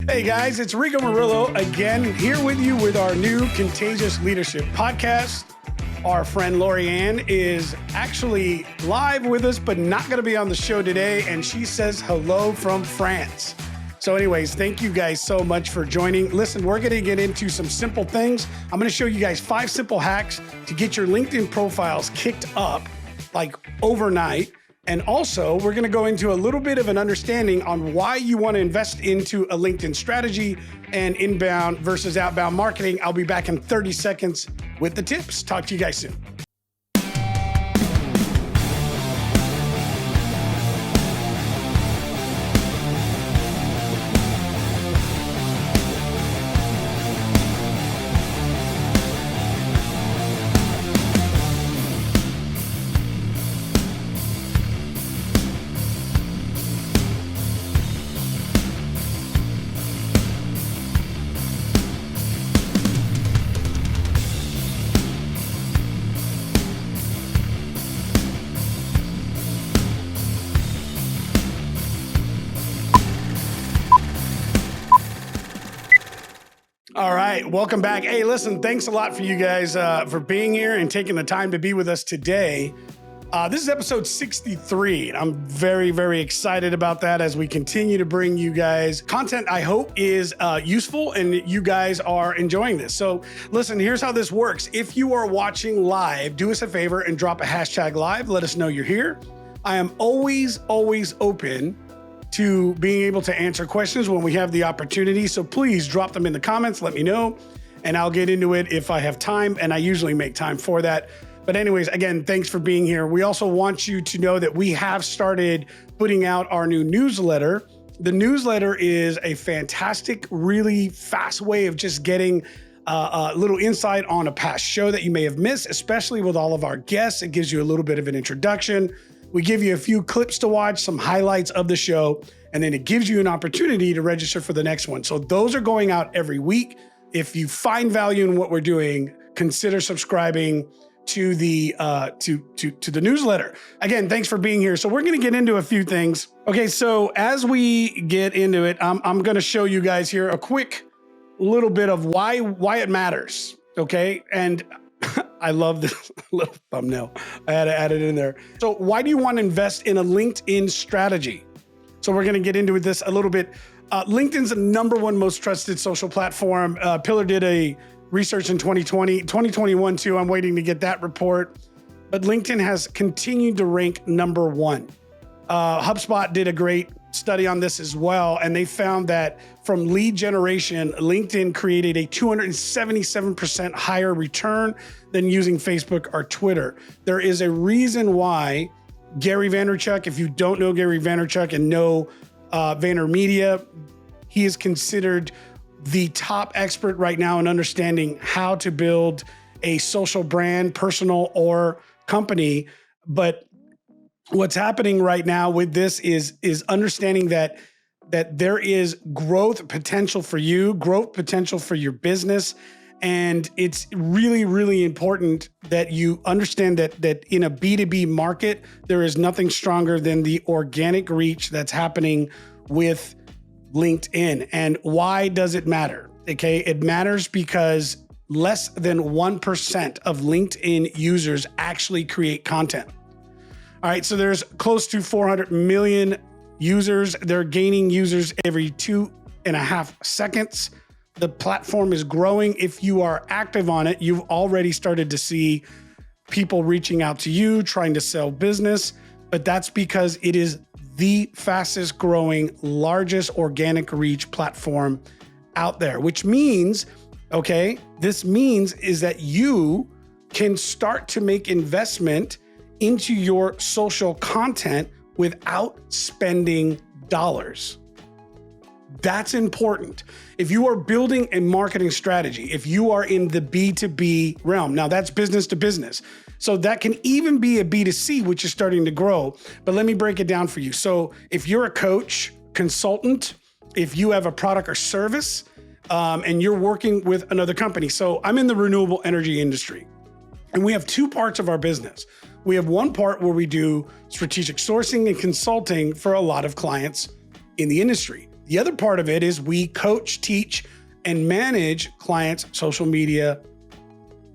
Hey guys, it's Rico Murillo again, here with you with our new Contagious Leadership podcast. Our friend Lorianne is actually live with us, but not going to be on the show today. And she says hello from France. So anyways, thank you guys so much for joining. Listen, we're going to get into some simple things. I'm going to show you guys 5 simple hacks to get your LinkedIn profiles kicked up like overnight. And also, we're going to go into a little bit of an understanding on why you want to invest into a LinkedIn strategy and inbound versus outbound marketing. I'll be back in 30 seconds with the tips. Talk to you guys soon. All right, welcome back. Hey, listen, thanks a lot for you guys for being here and taking the time to be with us today. This is episode 63. I'm very, very excited about that as we continue to bring you guys content I hope is useful and you guys are enjoying this. So listen, here's how this works. If you are watching live, do us a favor and drop a hashtag live. Let us know you're here. I am always open to being able to answer questions when we have the opportunity. So please drop them in the comments, let me know, and I'll get into it if I have time, and I usually make time for that. But anyways, again, thanks for being here. We also want you to know that we have started putting out our new newsletter. The newsletter is a fantastic, really fast way of just getting a little insight on a past show that you may have missed, especially with all of our guests. It gives you a little bit of an introduction. We give you a few clips to watch, some highlights of the show, and then it gives you an opportunity to register for the next one. So those are going out every week. If you find value in what we're doing, consider subscribing to the to the newsletter. Again, thanks for being here. So we're going to get into a few things. Okay, so as we get into it, I'm going to show you guys here a quick little bit of why it matters. Okay, and I love this little thumbnail. I had to add it in there. So why do you want to invest in a LinkedIn strategy? So we're going to get into this a little bit. LinkedIn's the number one most trusted social platform. Pillar did a research in 2020, 2021 too. I'm waiting to get that report. But LinkedIn has continued to rank number one. HubSpot did a great study on this as well, and they found that from lead generation, LinkedIn created a 277% higher return than using Facebook or Twitter. There is a reason why Gary Vaynerchuk, if you don't know Gary Vaynerchuk and know VaynerMedia, he is considered the top expert right now in understanding how to build a social brand, personal or company. But what's happening right now with this is understanding that there is growth potential for you, growth potential for your business. And it's really, really important that you understand that in a B2B market, there is nothing stronger than the organic reach that's happening with LinkedIn. And why does it matter? Okay, it matters because less than 1% of LinkedIn users actually create content. All right, so there's close to 400 million users. They're gaining users every 2.5 seconds. The platform is growing. If you are active on it, you've already started to see people reaching out to you, trying to sell business, but that's because it is the fastest growing, largest organic reach platform out there, which means, this means is that you can start to make investment into your social content without spending dollars. That's important. If you are building a marketing strategy, if you are in the B2B realm, now that's business to business. So that can even be a B2C, which is starting to grow. But let me break it down for you. So if you're a coach, consultant, if you have a product or service, and you're working with another company. So I'm in the renewable energy industry, and we have two parts of our business. We have one part where we do strategic sourcing and consulting for a lot of clients in the industry. The other part of it is we coach, teach, and manage clients' social media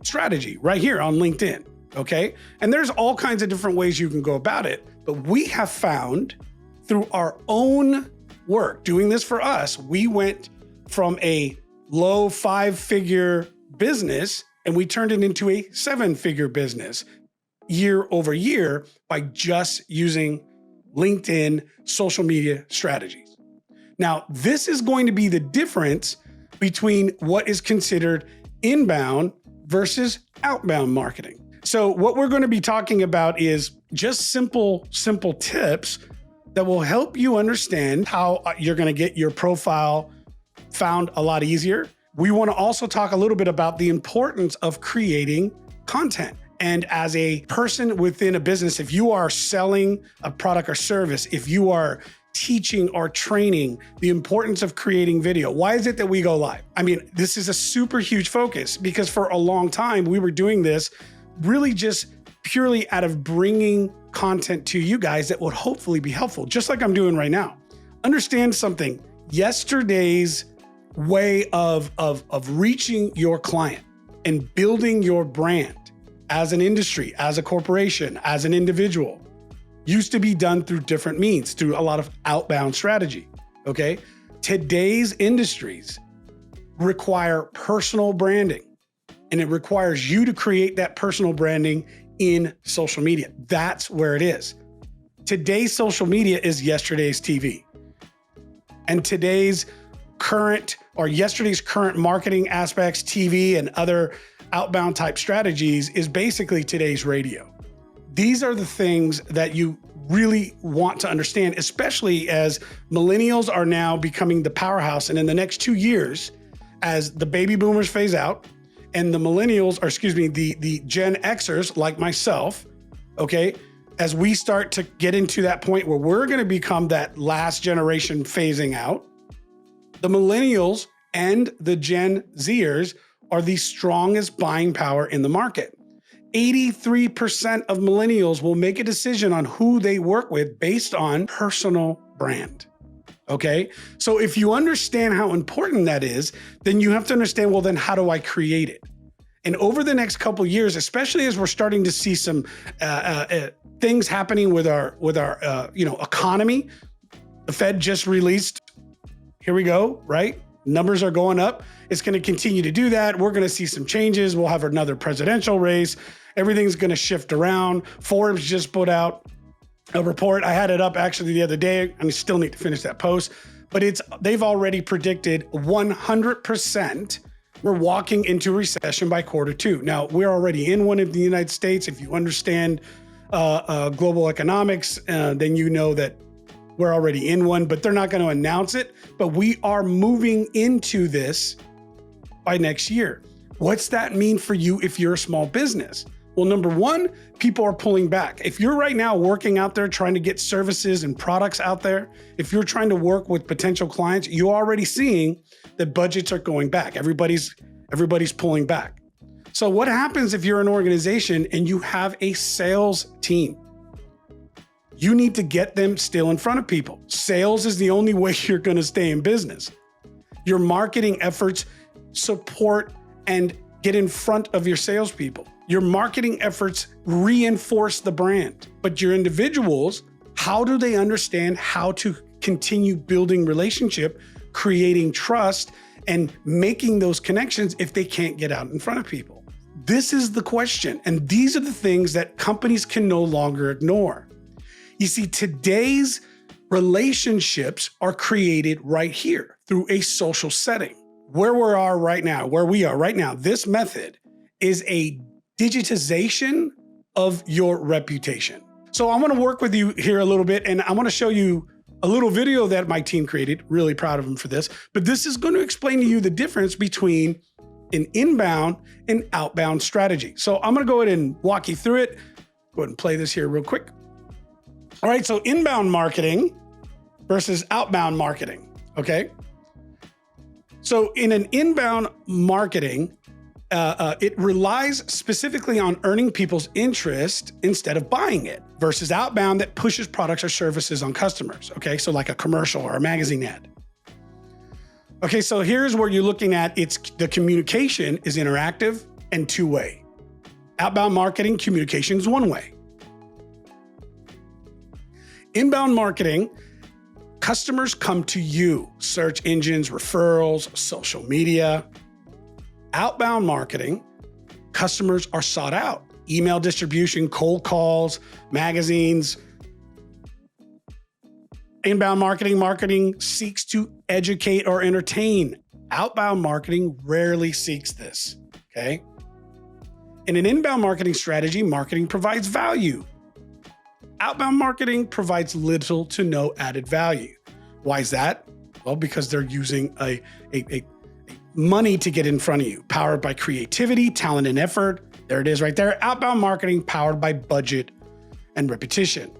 strategy right here on LinkedIn, okay? And there's all kinds of different ways you can go about it, but we have found through our own work, doing this for us, we went from a low 5-figure business and we turned it into a 7-figure business year over year by just using LinkedIn social media strategies. Now, this is going to be the difference between what is considered inbound versus outbound marketing. So what we're going to be talking about is just simple tips that will help you understand how you're going to get your profile found a lot easier. We want to also talk a little bit about the importance of creating content. And as a person within a business, if you are selling a product or service, if you are teaching or training, the importance of creating video. Why is it that we go live? I mean, this is a super huge focus because for a long time, we were doing this really just purely out of bringing content to you guys that would hopefully be helpful, just like I'm doing right now. Understand something. Yesterday's way of reaching your client and building your brand as an industry, as a corporation, as an individual, used to be done through different means, through a lot of outbound strategy, okay? Today's industries require personal branding, and it requires you to create that personal branding in social media. That's where it is. Today's social media is yesterday's TV. And today's current or yesterday's current marketing aspects, TV and other outbound type strategies is basically today's radio. These are the things that you really want to understand, especially as millennials are now becoming the powerhouse. And in the next 2 years, as the baby boomers phase out and the millennials, or excuse me, the Gen Xers like myself, okay, as we start to get into that point where we're going to become that last generation phasing out, the millennials and the Gen Zers are the strongest buying power in the market. 83% of millennials will make a decision on who they work with based on personal brand. Okay. So if you understand how important that is, then you have to understand, well, then how do I create it? And over the next couple of years, especially as we're starting to see some things happening with our economy, the Fed just released, here we go, right? Numbers are going up. It's going to continue to do that. We're going to see some changes. We'll have another presidential race. Everything's going to shift around. Forbes just put out a report. I had it up actually the other day. I still need to finish that post, but they've already predicted 100% we're walking into recession by Q2. Now, we're already in one in the United States. If you understand global economics, then you know that we're already in one, but they're not going to announce it. But we are moving into this by next year. What's that mean for you if you're a small business? Well, number one, people are pulling back. If you're right now working out there trying to get services and products out there, if you're trying to work with potential clients, you're already seeing that budgets are going back. Everybody's pulling back. So what happens if you're an organization and you have a sales team? You need to get them still in front of people. Sales is the only way you're going to stay in business. Your marketing efforts support and get in front of your salespeople. Your marketing efforts reinforce the brand. But your individuals, how do they understand how to continue building relationship, creating trust, and making those connections if they can't get out in front of people? This is the question. And these are the things that companies can no longer ignore. You see, today's relationships are created right here through a social setting. Where we are right now, this method is a digitization of your reputation. So I want to work with you here a little bit, and I want to show you a little video that my team created. Really proud of them for this. But this is going to explain to you the difference between an inbound and outbound strategy. So I'm going to go ahead and walk you through it. Go ahead and play this here real quick. All right, so inbound marketing versus outbound marketing, okay? So in an inbound marketing, it relies specifically on earning people's interest instead of buying it, versus outbound that pushes products or services on customers, okay? So like a commercial or a magazine ad. Okay, so here's where you're looking at the communication is interactive and two-way. Outbound marketing communication is one way. Inbound marketing, customers come to you, search engines, referrals, social media. Outbound marketing, customers are sought out, email distribution, cold calls, magazines. Inbound marketing seeks to educate or entertain. Outbound marketing rarely seeks this, okay? In an inbound marketing strategy, marketing provides value. Outbound marketing provides little to no added value. Why is that? Well, because they're using a money to get in front of you, powered by creativity, talent, and effort. There it is right there. Outbound marketing powered by budget and repetition.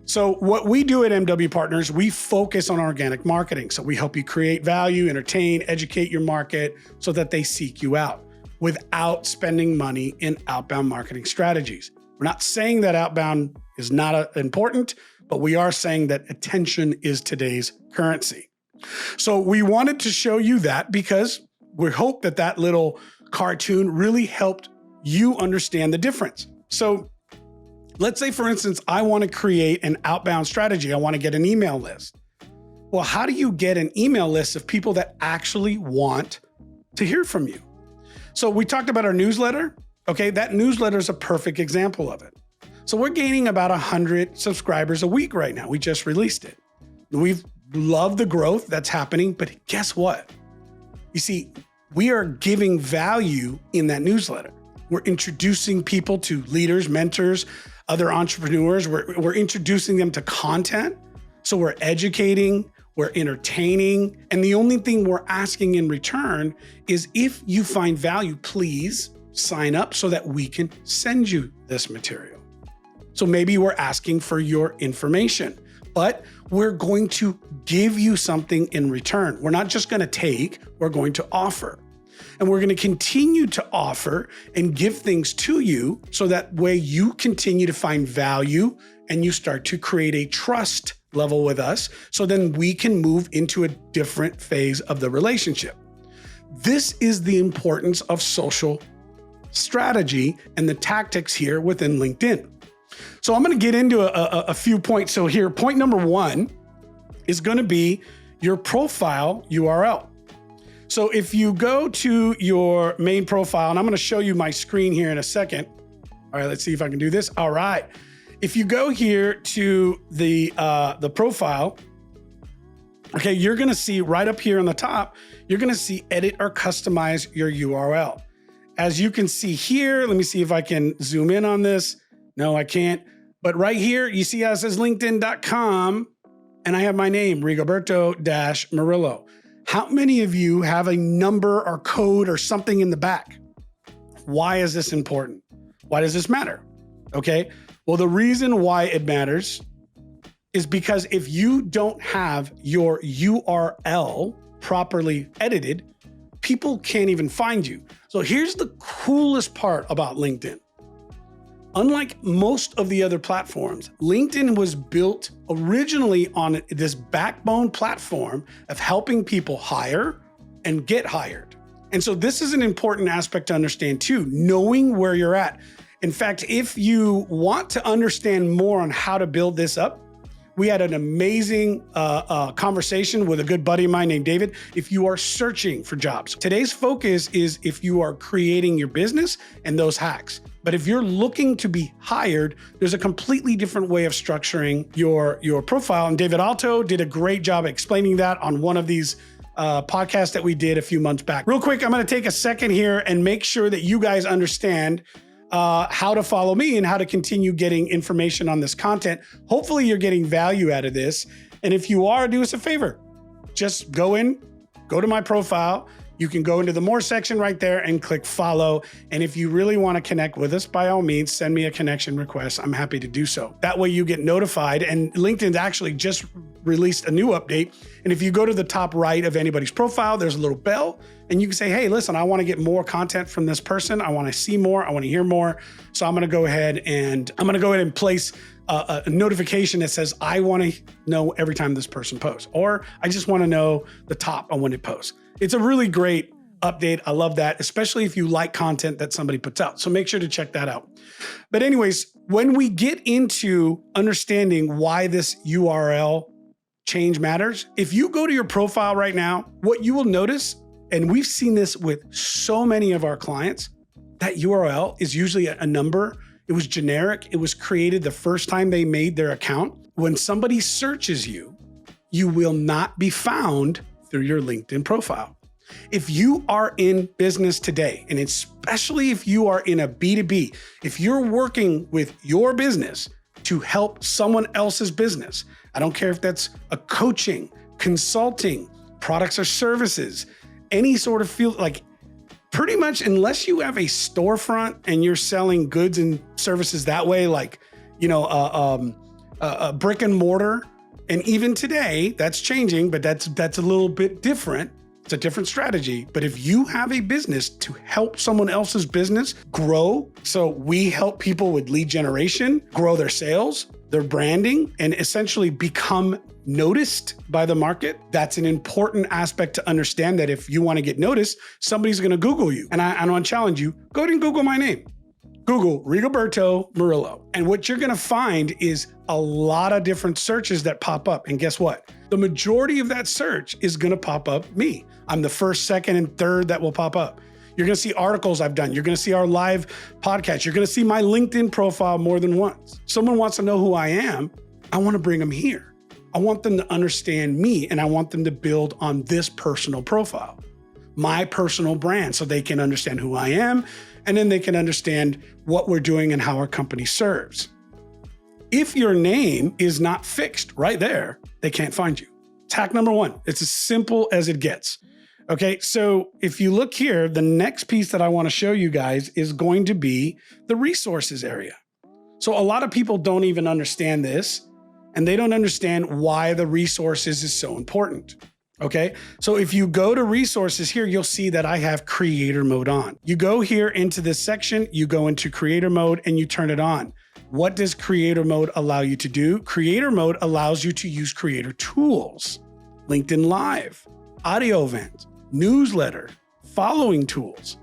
So what we do at MW Partners, we focus on organic marketing. So we help you create value, entertain, educate your market so that they seek you out without spending money in outbound marketing strategies. We're not saying that outbound is not important, but we are saying that attention is today's currency. So we wanted to show you that because we hope that that little cartoon really helped you understand the difference. So let's say, for instance, I want to create an outbound strategy. I want to get an email list. Well, how do you get an email list of people that actually want to hear from you? So we talked about our newsletter. Okay, that newsletter is a perfect example of it. So we're gaining about 100 subscribers a week right now. We just released it. We've loved the growth that's happening, but guess what? You see, we are giving value in that newsletter. We're introducing people to leaders, mentors, other entrepreneurs. We're introducing them to content. So we're educating, we're entertaining. And the only thing we're asking in return is if you find value, please sign up so that we can send you this material. So maybe we're asking for your information, but we're going to give you something in return. We're not just going to take, we're going to offer. And we're going to continue to offer and give things to you so that way you continue to find value and you start to create a trust level with us. So then we can move into a different phase of the relationship. This is the importance of social strategy and the tactics here within LinkedIn. So I'm going to get into a few points. So here, point number one is going to be your profile URL. So if you go to your main profile, and I'm going to show you my screen here in a second. All right, let's see if I can do this. All right. If you go here to the profile, okay, you're going to see right up here on the top, you're going to see edit or customize your URL. As you can see here, let me see if I can zoom in on this. No, I can't. But right here, you see how it says linkedin.com, and I have my name, Rigoberto-Murillo. How many of you have a number or code or something in the back? Why is this important? Why does this matter? Okay. Well, the reason why it matters is because if you don't have your URL properly edited, people can't even find you. So here's the coolest part about LinkedIn. Unlike most of the other platforms, LinkedIn was built originally on this backbone platform of helping people hire and get hired. And so this is an important aspect to understand too, knowing where you're at. In fact, if you want to understand more on how to build this up, we had an amazing conversation with a good buddy of mine named David. If you are searching for jobs, today's focus is if you are creating your business and those hacks. But if you're looking to be hired, there's a completely different way of structuring your profile. And David Alto did a great job explaining that on one of these podcasts that we did a few months back. Real quick, I'm going to take a second here and make sure that you guys understand how to follow me and how to continue getting information on this content. Hopefully you're getting value out of this. And if you are, do us a favor. Just go to my profile. You can go into the more section right there and click follow. And if you really want to connect with us, by all means, send me a connection request. I'm happy to do so. That way you get notified. And LinkedIn's actually just released a new update. And if you go to the top right of anybody's profile, there's a little bell and you can say, hey, listen, I want to get more content from this person. I want to see more. I want to hear more. So I'm going to go ahead and place a notification that says, I want to know every time this person posts, or I just want to know the top on when it posts. It's a really great update. I love that, especially if you like content that somebody puts out. So make sure to check that out. But anyways, when we get into understanding why this URL change matters, if you go to your profile right now, what you will notice, and we've seen this with so many of our clients, that URL is usually a number. It was generic. It was created the first time they made their account. When somebody searches you, you will not be found through your LinkedIn profile. If you are in business today, and especially if you are in a B2B, if you're working with your business to help someone else's business, I don't care if that's a coaching, consulting, products or services, any sort of field, like pretty much unless you have a storefront and you're selling goods and services that way, like, a brick and mortar. And even today that's changing, but that's a little bit different. It's a different strategy. But if you have a business to help someone else's business grow, so we help people with lead generation, grow their sales, their branding, and essentially become noticed by the market. That's an important aspect to understand, that if you want to get noticed, somebody's going to Google you. And I want to challenge you, go ahead and Google my name. Google Rigoberto Murillo. And what you're going to find is a lot of different searches that pop up. And guess what? The majority of that search is going to pop up me. I'm the first, second, and third that will pop up. You're going to see articles I've done. You're going to see our live podcast. You're going to see my LinkedIn profile more than once. Someone wants to know who I am. I want to bring them here. I want them to understand me, and I want them to build on this personal profile, my personal brand, so they can understand who I am, and then they can understand what we're doing and how our company serves. If your name is not fixed right there, they can't find you. It's hack number one. It's as simple as it gets. Okay, so if you look here, the next piece that I want to show you guys is going to be the resources area. So a lot of people don't even understand this, and they don't understand why the resources is so important. Okay, so if you go to resources here, you'll see that I have creator mode on. You go here into this section, you go into creator mode and you turn it on. What does creator mode allow you to do? Creator mode allows you to use creator tools, LinkedIn Live, audio event, newsletter, following tools.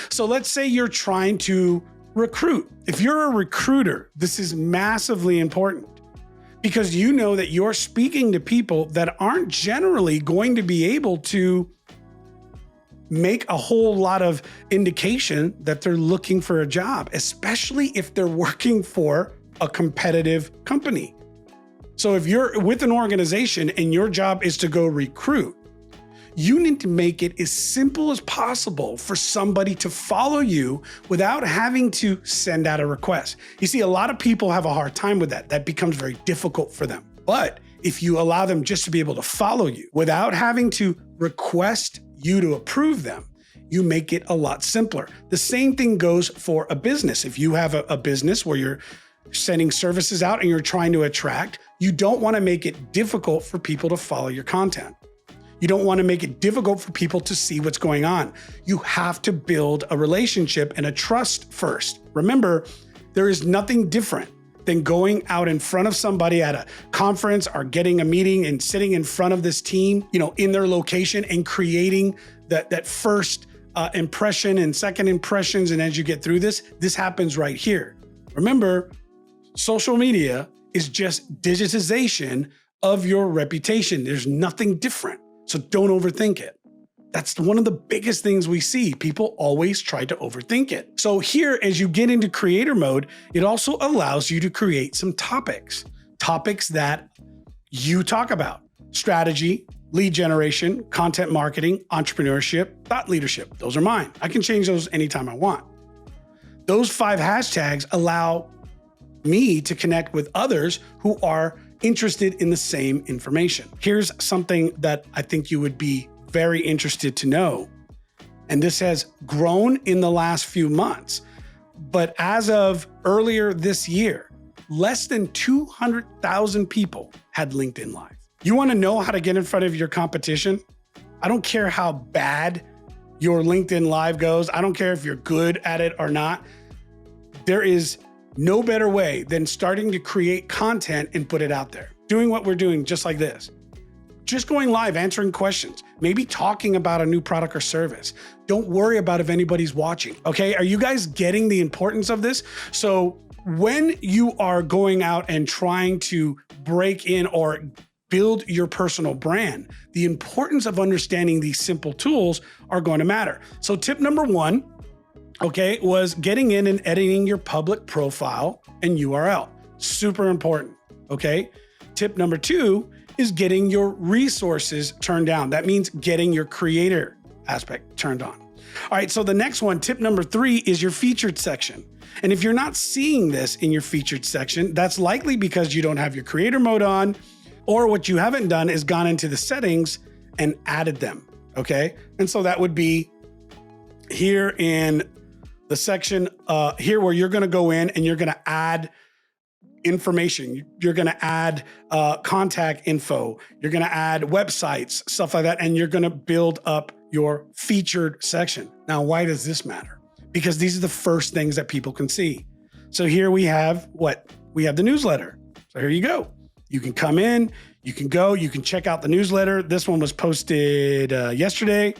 So let's say you're trying to recruit. If you're a recruiter, this is massively important, because you know that you're speaking to people that aren't generally going to be able to make a whole lot of indication that they're looking for a job, especially if they're working for a competitive company. So if you're with an organization and your job is to go recruit, you need to make it as simple as possible for somebody to follow you without having to send out a request. You see, a lot of people have a hard time with that. That becomes very difficult for them. But if you allow them just to be able to follow you without having to request you to approve them, you make it a lot simpler. The same thing goes for a business. If you have a business where you're sending services out and you're trying to attract, you don't want to make it difficult for people to follow your content. You don't want to make it difficult for people to see what's going on. You have to build a relationship and a trust first. Remember, there is nothing different than going out in front of somebody at a conference or getting a meeting and sitting in front of this team, in their location and creating that first impression and second impressions. And as you get through this happens right here. Remember, social media is just digitization of your reputation. There's nothing different. So don't overthink it. That's one of the biggest things we see. People always try to overthink it. So here, as you get into creator mode, it also allows you to create some topics that you talk about: strategy, lead generation, content marketing, entrepreneurship, thought leadership. Those are mine. I can change those anytime I want. Those 5 hashtags allow me to connect with others who are interested in the same information. Here's something that I think you would be very interested to know. And this has grown in the last few months. But as of earlier this year, less than 200,000 people had LinkedIn Live. You want to know how to get in front of your competition? I don't care how bad your LinkedIn Live goes. I don't care if you're good at it or not. There is No better way than starting to create content and put it out there. Doing what we're doing just like this. Just going live, answering questions, maybe talking about a new product or service. Don't worry about if anybody's watching, okay? Are you guys getting the importance of this? So when you are going out and trying to break in or build your personal brand, the importance of understanding these simple tools are going to matter. So tip number one, okay, was getting in and editing your public profile and URL. Super important, okay? Tip number two is getting your resources turned down. That means getting your creator aspect turned on. All right, so the next one, tip number three, is your featured section. And if you're not seeing this in your featured section, that's likely because you don't have your creator mode on, or what you haven't done is gone into the settings and added them, okay? And so that would be here in the section here where you're gonna go in and you're gonna add information. You're gonna add contact info. You're gonna add websites, stuff like that, and you're gonna build up your featured section. Now, why does this matter? Because these are the first things that people can see. So here we have what? We have the newsletter. So here you go. You can come in, you can go, you can check out the newsletter. This one was posted yesterday.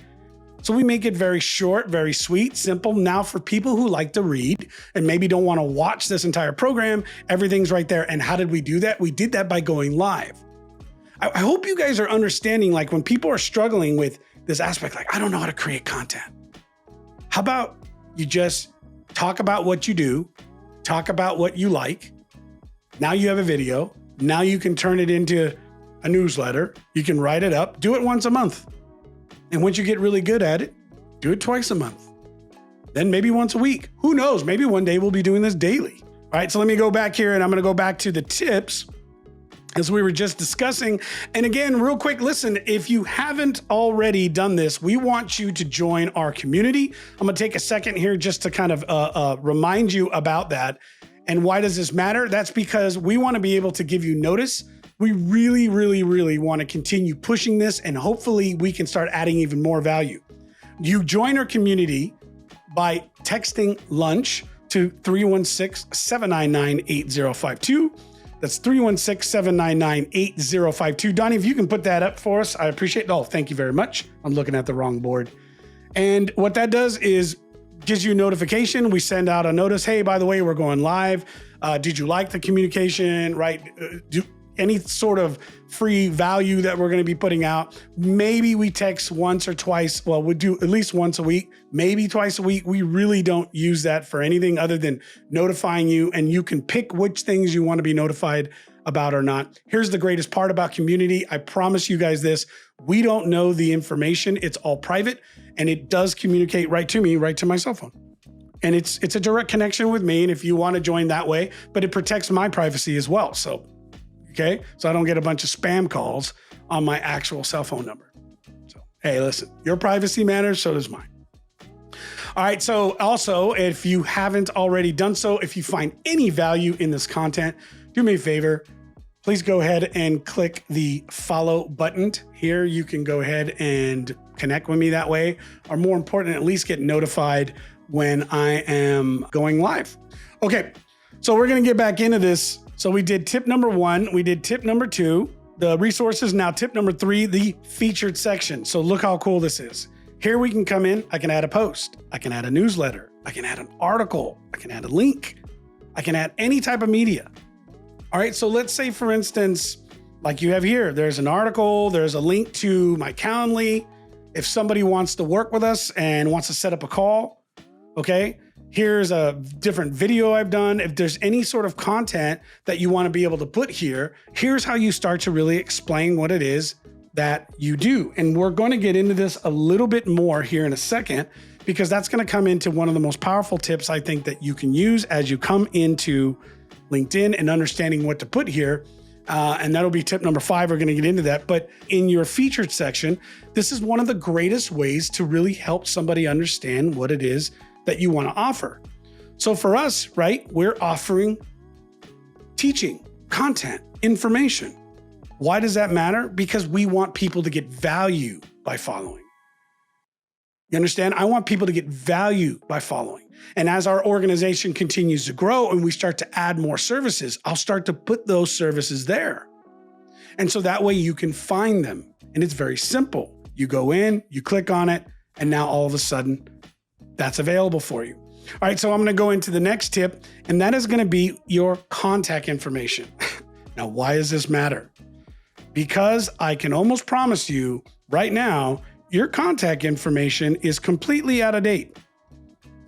So we make it very short, very sweet, simple. Now for people who like to read and maybe don't want to watch this entire program, everything's right there. And how did we do that? We did that by going live. I hope you guys are understanding, like when people are struggling with this aspect, like, I don't know how to create content. How about you just talk about what you do, talk about what you like. Now you have a video. Now you can turn it into a newsletter. You can write it up, do it once a month. And once you get really good at it, do it twice a month. Then maybe once a week. Who knows? Maybe one day we'll be doing this daily. All right, so let me go back here and I'm gonna go back to the tips as we were just discussing. And again, real quick, listen, if you haven't already done this, we want you to join our community. I'm gonna take a second here just to kind of remind you about that. And why does this matter? That's because we wanna be able to give you notice. We really, really, really want to continue pushing this, and hopefully we can start adding even more value. You join our community by texting lunch to 316-799-8052. That's 316-799-8052. Donnie, if you can put that up for us, I appreciate it. Oh, thank you very much. I'm looking at the wrong board. And what that does is gives you a notification. We send out a notice. Hey, by the way, we're going live. Did you like the communication, right? Any sort of free value that we're going to be putting out. Maybe we text once or twice. Well, we do at least once a week, maybe twice a week. We really don't use that for anything other than notifying you, and you can pick which things you want to be notified about or not. Here's the greatest part about community. I promise you guys this. We don't know the information. It's all private, and it does communicate right to me, right to my cell phone. And it's a direct connection with me. And if you want to join that way, but it protects my privacy as well. So okay, so I don't get a bunch of spam calls on my actual cell phone number. So, hey, listen, your privacy matters, so does mine. All right, so also, if you haven't already done so, if you find any value in this content, do me a favor, please go ahead and click the follow button. Here, you can go ahead and connect with me that way, or more important, at least get notified when I am going live. Okay, so we're gonna get back into this. So we did tip number one, we did tip number two, the resources. Now tip number three, the featured section. So look how cool this is. Here we can come in, I can add a post, I can add a newsletter, I can add an article, I can add a link, I can add any type of media. All right, so let's say for instance, like you have here, there's an article, there's a link to my Calendly. If somebody wants to work with us and wants to set up a call, okay? Here's a different video I've done. If there's any sort of content that you want to be able to put here, here's how you start to really explain what it is that you do. And we're going to get into this a little bit more here in a second, because that's going to come into one of the most powerful tips I think that you can use as you come into LinkedIn and understanding what to put here. And that'll be tip number 5. We're going to get into that. But in your featured section, this is one of the greatest ways to really help somebody understand what it is that you want to offer. So for us, right, we're offering teaching, content, information. Why does that matter? Because we want people to get value by following. You understand? I want people to get value by following. And as our organization continues to grow and we start to add more services, I'll start to put those services there. And so that way you can find them. And it's very simple. You go in, you click on it, and now all of a sudden that's available for you. All right, so I'm going to go into the next tip, and that is going to be your contact information. Now, why does this matter? Because I can almost promise you right now, your contact information is completely out of date.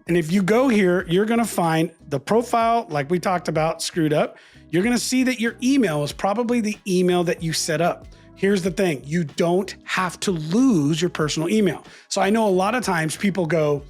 And if you go here, you're going to find the profile, like we talked about, screwed up. You're going to see that your email is probably the email that you set up. Here's the thing. You don't have to lose your personal email. So I know a lot of times people go,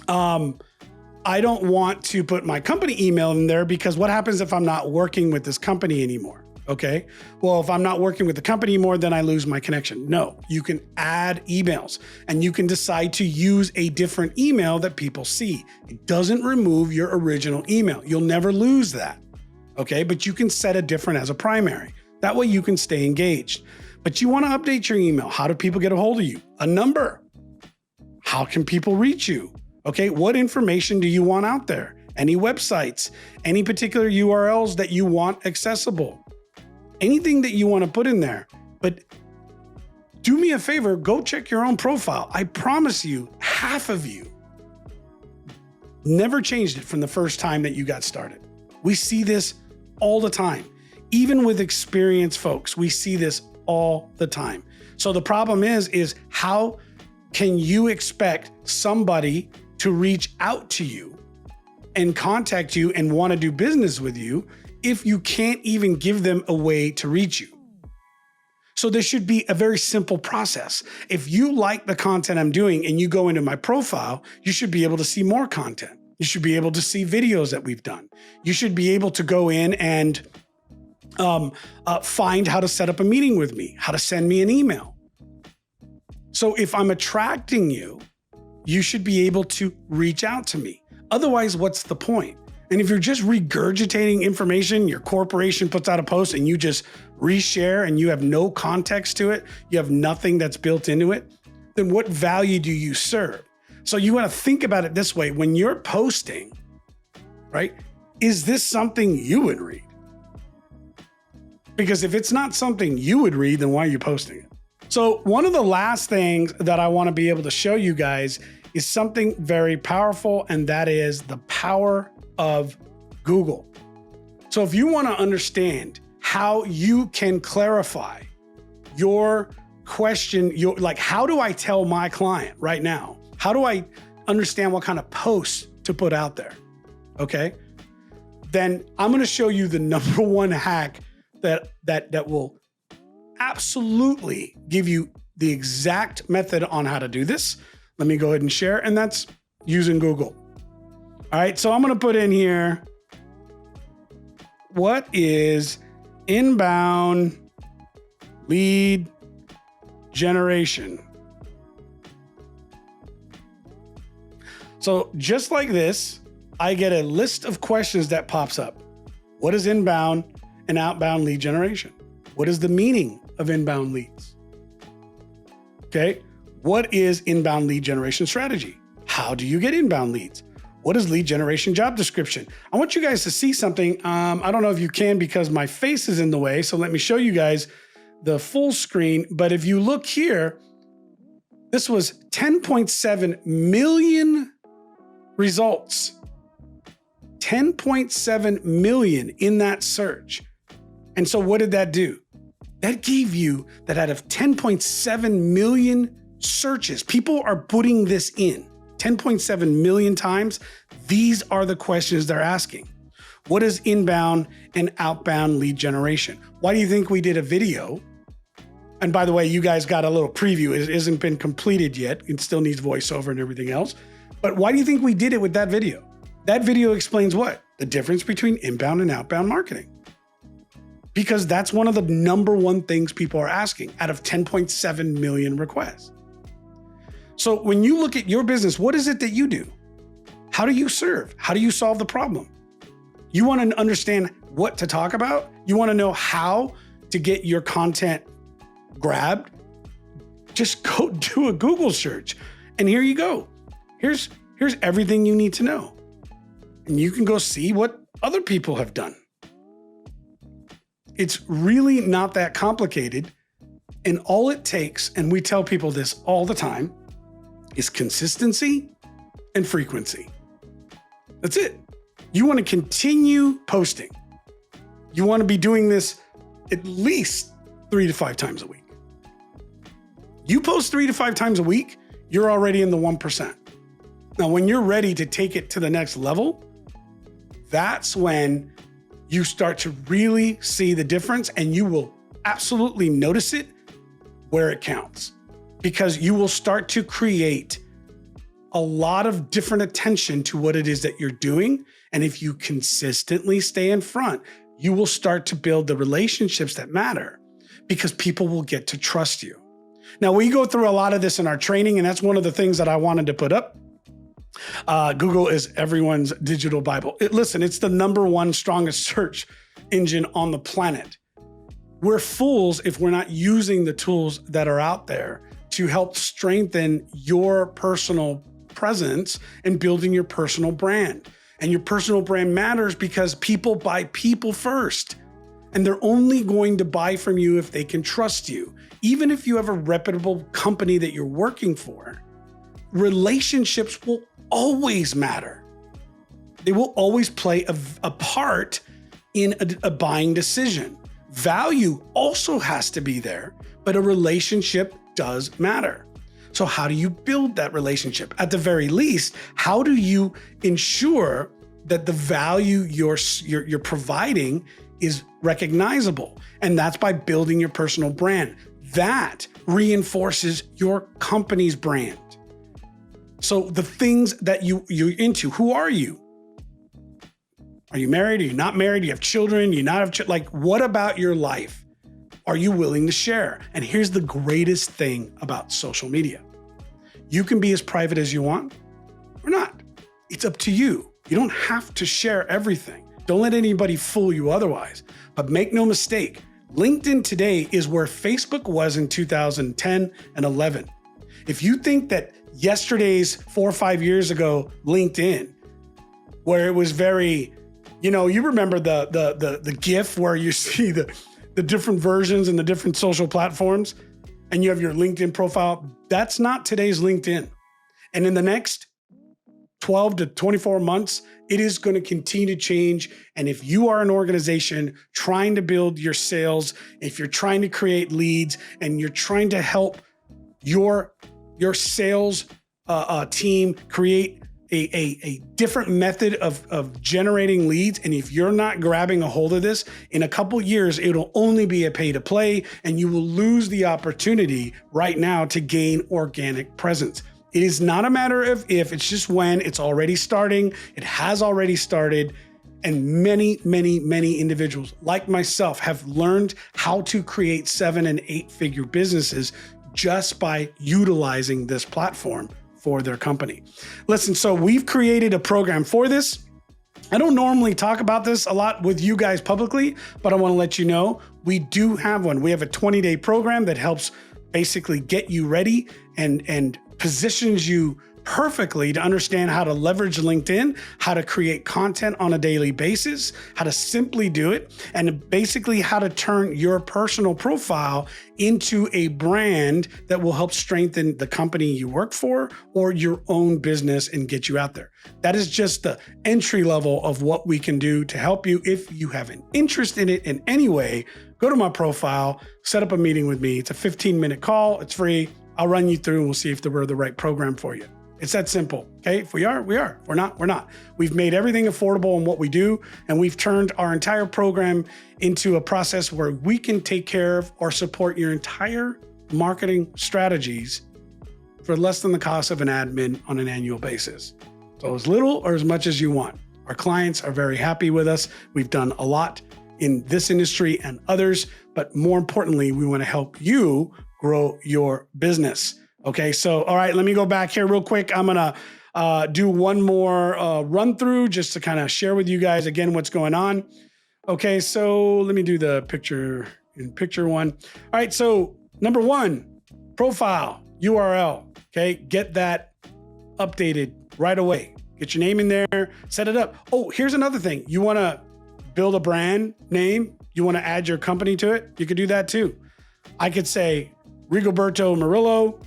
I don't want to put my company email in there because what happens if I'm not working with this company anymore? Okay. Well, if I'm not working with the company anymore, then I lose my connection. No, you can add emails and you can decide to use a different email that people see. It doesn't remove your original email. You'll never lose that. Okay. But you can set a different as a primary. That way you can stay engaged. But you want to update your email. How do people get a hold of you? A number. How can people reach you? Okay. What information do you want out there? Any websites, any particular URLs that you want accessible? Anything that you want to put in there. But do me a favor, go check your own profile. I promise you, half of you never changed it from the first time that you got started. We see this all the time. Even with experienced folks, we see this all the time. So the problem is how can you expect somebody to reach out to you and contact you and want to do business with you if you can't even give them a way to reach you? So this should be a very simple process. If you like the content I'm doing and you go into my profile, you should be able to see more content. You should be able to see videos that we've done. You should be able to go in and find how to set up a meeting with me, how to send me an email. So if I'm attracting you, you should be able to reach out to me. Otherwise, what's the point? And if you're just regurgitating information, your corporation puts out a post and you just reshare and you have no context to it, you have nothing that's built into it, then what value do you serve? So you want to think about it this way. When you're posting, right, is this something you would read? Because if it's not something you would read, then why are you posting it? So one of the last things that I want to be able to show you guys is something very powerful, and that is the power of Google. So if you want to understand how you can clarify your question, like, how do I tell my client right now? How do I understand what kind of posts to put out there? Okay. Then I'm going to show you the number one hack that will absolutely give you the exact method on how to do this. Let me go ahead and share, and that's using Google. All right, so I'm going to put in here, what is inbound lead generation? So just like this, I get a list of questions that pops up. What is inbound and outbound lead generation? What is the meaning of inbound leads? Okay. What is inbound lead generation strategy? How do you get inbound leads? What is lead generation job description? I want you guys to see something. I don't know if you can because my face is in the way. So let me show you guys the full screen. But if you look here, this was 10.7 million results. 10.7 million in that search. And so what did that do? That gave you that out of 10.7 million searches, people are putting this in 10.7 million times. These are the questions they're asking. What is inbound and outbound lead generation? Why do you think we did a video? And by the way, you guys got a little preview. It hasn't been completed yet. It still needs voiceover and everything else. But why do you think we did it with that video? That video explains what? The difference between inbound and outbound marketing. Because that's one of the number one things people are asking out of 10.7 million requests. So when you look at your business, what is it that you do? How do you serve? How do you solve the problem? You want to understand what to talk about? You want to know how to get your content grabbed? Just go do a Google search And here you go. Here's everything you need to know. And you can go see what other people have done. It's really not that complicated. And all it takes, and we tell people this all the time, is consistency and frequency. That's it. You want to continue posting. You want to be doing this at least 3 to 5 times a week. You post 3 to 5 times a week, you're already in the 1%. Now, when you're ready to take it to the next level, that's when you start to really see the difference, and you will absolutely notice it where it counts, because you will start to create a lot of different attention to what it is that you're doing. And if you consistently stay in front, you will start to build the relationships that matter, because people will get to trust you. Now, we go through a lot of this in our training, and that's one of the things that I wanted to put up. Google is everyone's digital Bible. Listen, it's the #1 strongest search engine on the planet. We're fools if we're not using the tools that are out there to help strengthen your personal presence and building your personal brand. And your personal brand matters because people buy people first. And they're only going to buy from you if they can trust you. Even if you have a reputable company that you're working for, relationships will always matter. They will always play a part in a buying decision. Value also has to be there, but a relationship does matter. So how do you build that relationship? At the very least, how do you ensure that the value you're providing is recognizable? And that's by building your personal brand. That reinforces your company's brand. So the things that you're into, who are you? Are you married? Are you not married? Do you have children? Do you not have children? Like, what about your life are you willing to share? And here's the greatest thing about social media. You can be as private as you want or not. It's up to you. You don't have to share everything. Don't let anybody fool you otherwise. But make no mistake, LinkedIn today is where Facebook was in 2010 and 11. If you think that yesterday's 4 or 5 years ago LinkedIn, where it was very, you remember the GIF where you see the different versions and the different social platforms, and you have your LinkedIn profile. That's not today's LinkedIn. And in the next 12 to 24 months, it is going to continue to change. And if you are an organization trying to build your sales, if you're trying to create leads and you're trying to help your sales team create a different method of generating leads, and if you're not grabbing a hold of this, in a couple years, it'll only be a pay to play, and you will lose the opportunity right now to gain organic presence. It is not a matter of if, it's just when. It's already starting. It has already started. And many, many, many individuals like myself have learned how to create 7- and 8-figure businesses just by utilizing this platform for their company. Listen, so we've created a program for this. I don't normally talk about this a lot with you guys publicly, but I want to let you know we do have one. We have a 20-day program that helps basically get you ready and positions you perfectly to understand how to leverage LinkedIn, how to create content on a daily basis, how to simply do it, and basically how to turn your personal profile into a brand that will help strengthen the company you work for or your own business and get you out there. That is just the entry level of what we can do to help you. If you have an interest in it in any way, go to my profile, set up a meeting with me. It's a 15-minute call. It's free. I'll run you through and we'll see if we're the right program for you. It's that simple. Okay. If we are, we are. If we're not, we're not. We've made everything affordable in what we do. And we've turned our entire program into a process where we can take care of or support your entire marketing strategies for less than the cost of an admin on an annual basis. So as little or as much as you want. Our clients are very happy with us. We've done a lot in this industry and others, but more importantly, we want to help you grow your business. Okay, so all right, let me go back here real quick. I'm gonna do one more run through just to kind of share with you guys again what's going on. Okay, so let me do the picture in picture one. All right, so number one, profile URL. Okay, get that updated right away. Get your name in there, set it up. Oh, here's another thing. You want to build a brand name? You want to add your company to it? You could do that too. I could say Rigoberto Murillo,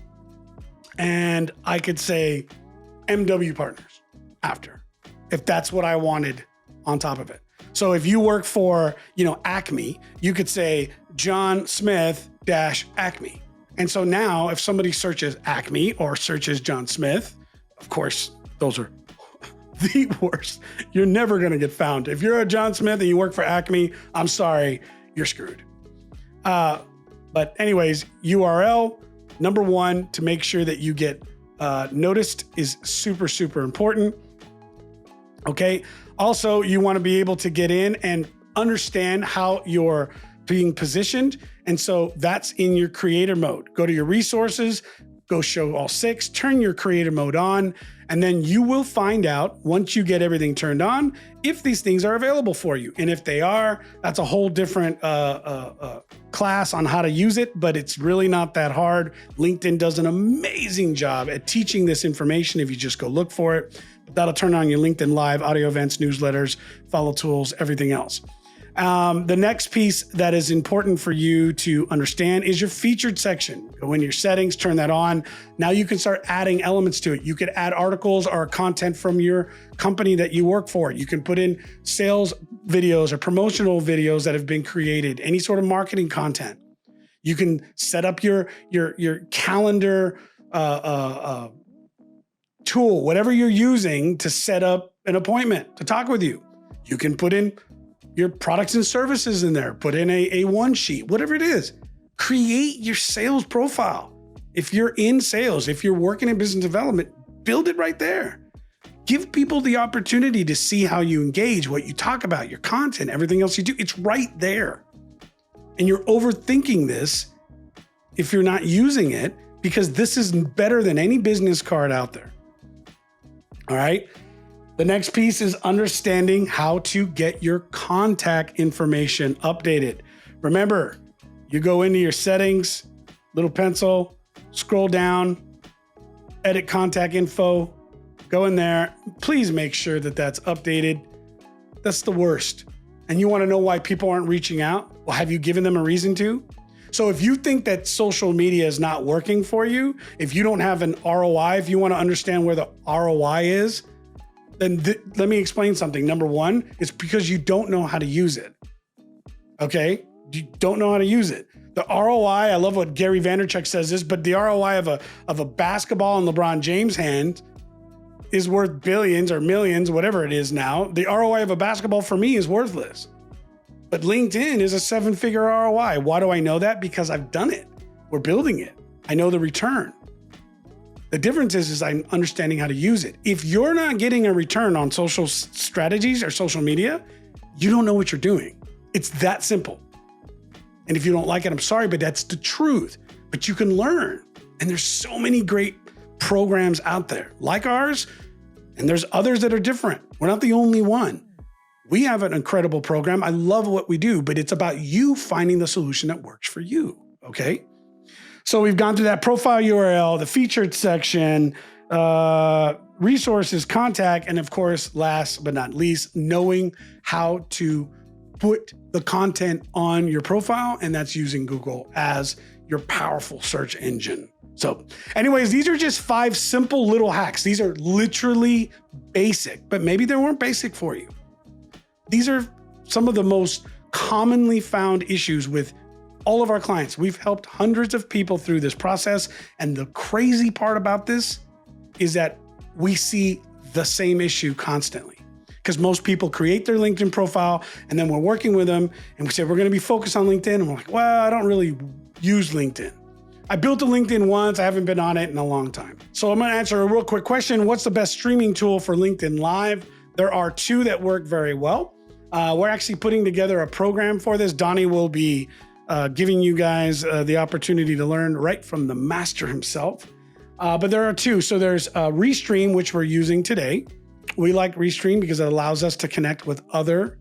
and I could say MW Partners after, if that's what I wanted on top of it. So if you work for, Acme, you could say John Smith -Acme. And so now if somebody searches Acme or searches John Smith, of course, those are the worst. You're never going to get found. If you're a John Smith and you work for Acme, I'm sorry, you're screwed. But anyways, URL, number one, to make sure that you get noticed is super, super important. Okay. Also, you want to be able to get in and understand how you're being positioned. And so that's in your creator mode. Go to your resources, go show all 6, turn your creator mode on, and then you will find out once you get everything turned on, if these things are available for you. And if they are, that's a whole different class on how to use it, but it's really not that hard. LinkedIn does an amazing job at teaching this information if you just go look for it. That'll turn on your LinkedIn Live, audio events, newsletters, follow tools, everything else. The next piece that is important for you to understand is your featured section. Go in your settings, turn that on. Now you can start adding elements to it. You could add articles or content from your company that you work for. You can put in sales videos or promotional videos that have been created, any sort of marketing content. You can set up your calendar tool, whatever you're using to set up an appointment to talk with you. You can put in your products and services in there, put in a one sheet, whatever it is. Create your sales profile. If you're in sales, if you're working in business development, build it right there. Give people the opportunity to see how you engage, what you talk about, your content, everything else you do. It's right there. And you're overthinking this if you're not using it, because this is better than any business card out there. All right. The next piece is understanding how to get your contact information updated. Remember, you go into your settings, little pencil, scroll down, edit contact info, go in there. Please make sure that that's updated. That's the worst. And you want to know why people aren't reaching out? Well, have you given them a reason to? So if you think that social media is not working for you, if you don't have an ROI, if you want to understand where the ROI is, then let me explain something. Number one, it's because you don't know how to use it. Okay? You don't know how to use it. The ROI, I love what Gary Vaynerchuk says this, but the ROI of a basketball in LeBron James' hand is worth billions or millions, whatever it is now. The ROI of a basketball for me is worthless. But LinkedIn is a 7-figure ROI. Why do I know that? Because I've done it. We're building it. I know the return. The difference is I'm understanding how to use it. If you're not getting a return on social strategies or social media, you don't know what you're doing. It's that simple. And if you don't like it, I'm sorry, but that's the truth. But you can learn. And there's so many great programs out there like ours, and there's others that are different. We're not the only one. We have an incredible program. I love what we do, but it's about you finding the solution that works for you, okay? So we've gone through that profile URL, the featured section, resources, contact, and of course, last but not least, knowing how to put the content on your profile, and that's using Google as your powerful search engine. So anyways, these are just 5 simple little hacks. These are literally basic, but maybe they weren't basic for you. These are some of the most commonly found issues with all of our clients. We've helped hundreds of people through this process. And the crazy part about this is that we see the same issue constantly, because most people create their LinkedIn profile and then we're working with them and we say, we're going to be focused on LinkedIn. And we're like, well, I don't really use LinkedIn. I built a LinkedIn once. I haven't been on it in a long time. So I'm going to answer a real quick question. What's the best streaming tool for LinkedIn Live? There are 2 that work very well. We're actually putting together a program for this. Donnie will be giving you guys the opportunity to learn right from the master himself. But there are 2. So there's Restream, which we're using today. We like Restream because it allows us to connect with other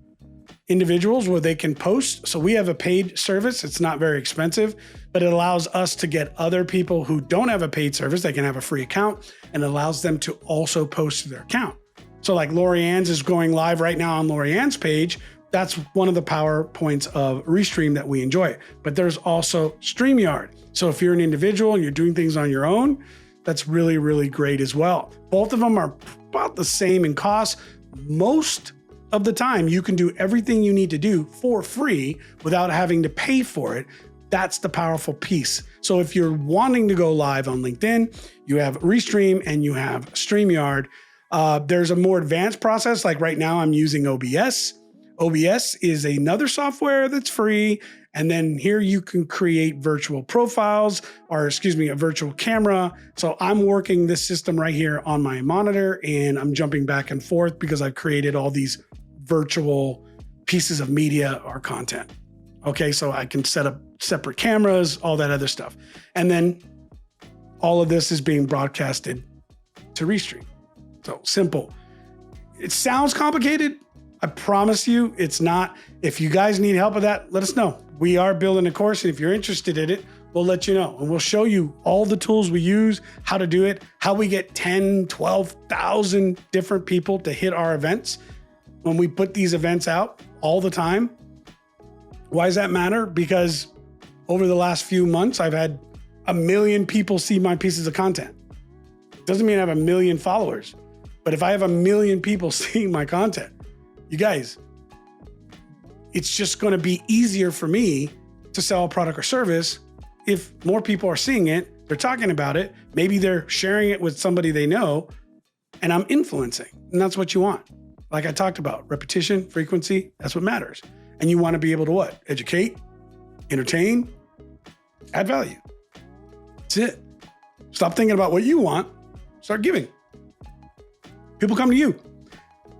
individuals where they can post. So we have a paid service. It's not very expensive, but it allows us to get other people who don't have a paid service. They can have a free account, and it allows them to also post to their account. So like Lorianne's is going live right now on Lorianne's page. That's one of the power points of Restream that we enjoy. But there's also StreamYard. So if you're an individual and you're doing things on your own, that's really, really great as well. Both of them are about the same in cost. Most of the time, you can do everything you need to do for free without having to pay for it. That's the powerful piece. So if you're wanting to go live on LinkedIn, you have Restream and you have StreamYard. There's a more advanced process. Like right now, I'm using OBS. OBS is another software that's free. And then here you can create virtual profiles, or a virtual camera. So I'm working this system right here on my monitor, and I'm jumping back and forth because I've created all these virtual pieces of media or content. Okay, so I can set up separate cameras, all that other stuff. And then all of this is being broadcasted to Restream. So simple. It sounds complicated. I promise you it's not. If you guys need help with that, let us know. We are building a course, and if you're interested in it, we'll let you know. And we'll show you all the tools we use, how to do it, how we get 10, 12,000 different people to hit our events when we put these events out all the time. Why does that matter? Because over the last few months, I've had 1 million people see my pieces of content. Doesn't mean I have 1 million followers, but if I have 1 million people seeing my content, you guys, it's just going to be easier for me to sell a product or service if more people are seeing it, they're talking about it, maybe they're sharing it with somebody they know, and I'm influencing. And that's what you want. Like I talked about, repetition, frequency, that's what matters. And you want to be able to what? Educate, entertain, add value. That's it. Stop thinking about what you want. Start giving. People come to you.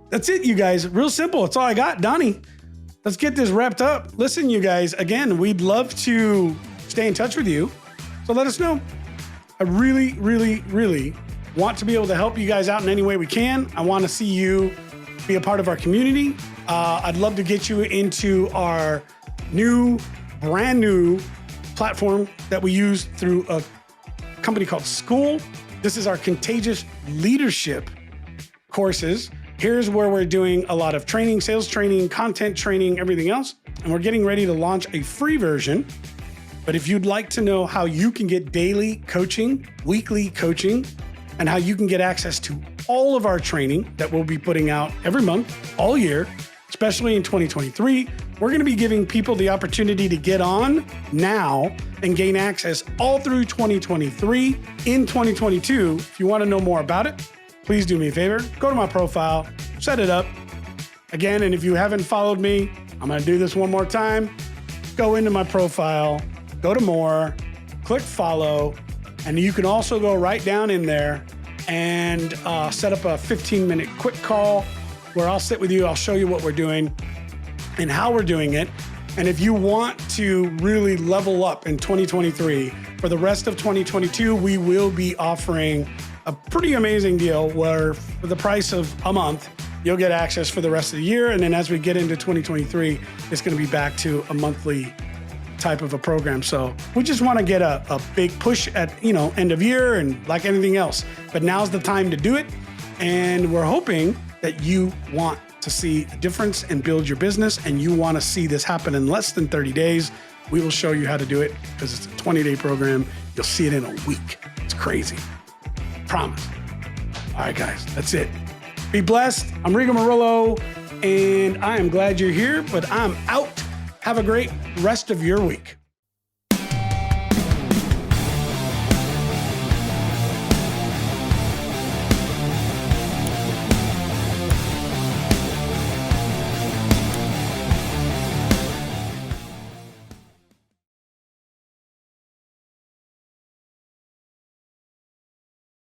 That's it, you guys. Real simple. That's all I got. Donnie, let's get this wrapped up. Listen, you guys, again, we'd love to stay in touch with you. So let us know. I really, really, really want to be able to help you guys out in any way we can. I want to see you be a part of our community. I'd love to get you into our brand new platform that we use through a company called School. This is our Contagious Leadership courses. Here's where we're doing a lot of training, sales training, content training, everything else. And we're getting ready to launch a free version. But if you'd like to know how you can get daily coaching, weekly coaching, and how you can get access to all of our training that we'll be putting out every month, all year, especially in 2023, we're going to be giving people the opportunity to get on now and gain access all through 2023. In 2022, if you want to know more about it, please do me a favor, go to my profile, set it up. Again, and if you haven't followed me, I'm going to do this one more time. Go into my profile, go to more, click follow, and you can also go right down in there and set up a 15-minute quick call where I'll sit with you. I'll show you what we're doing and how we're doing it. And if you want to really level up in 2023, for the rest of 2022, we will be offering a pretty amazing deal where for the price of a month, you'll get access for the rest of the year. And then as we get into 2023, it's going to be back to a monthly type of a program. So we just want to get a big push at, end of year and like anything else. But now's the time to do it. And we're hoping that you want to see a difference and build your business, and you want to see this happen in less than 30 days. We will show you how to do it because it's a 20-day program. You'll see it in a week. It's crazy. Promise. All right, guys, that's it. Be blessed. I'm Rigo Murillo, and I am glad you're here, but I'm out. Have a great rest of your week.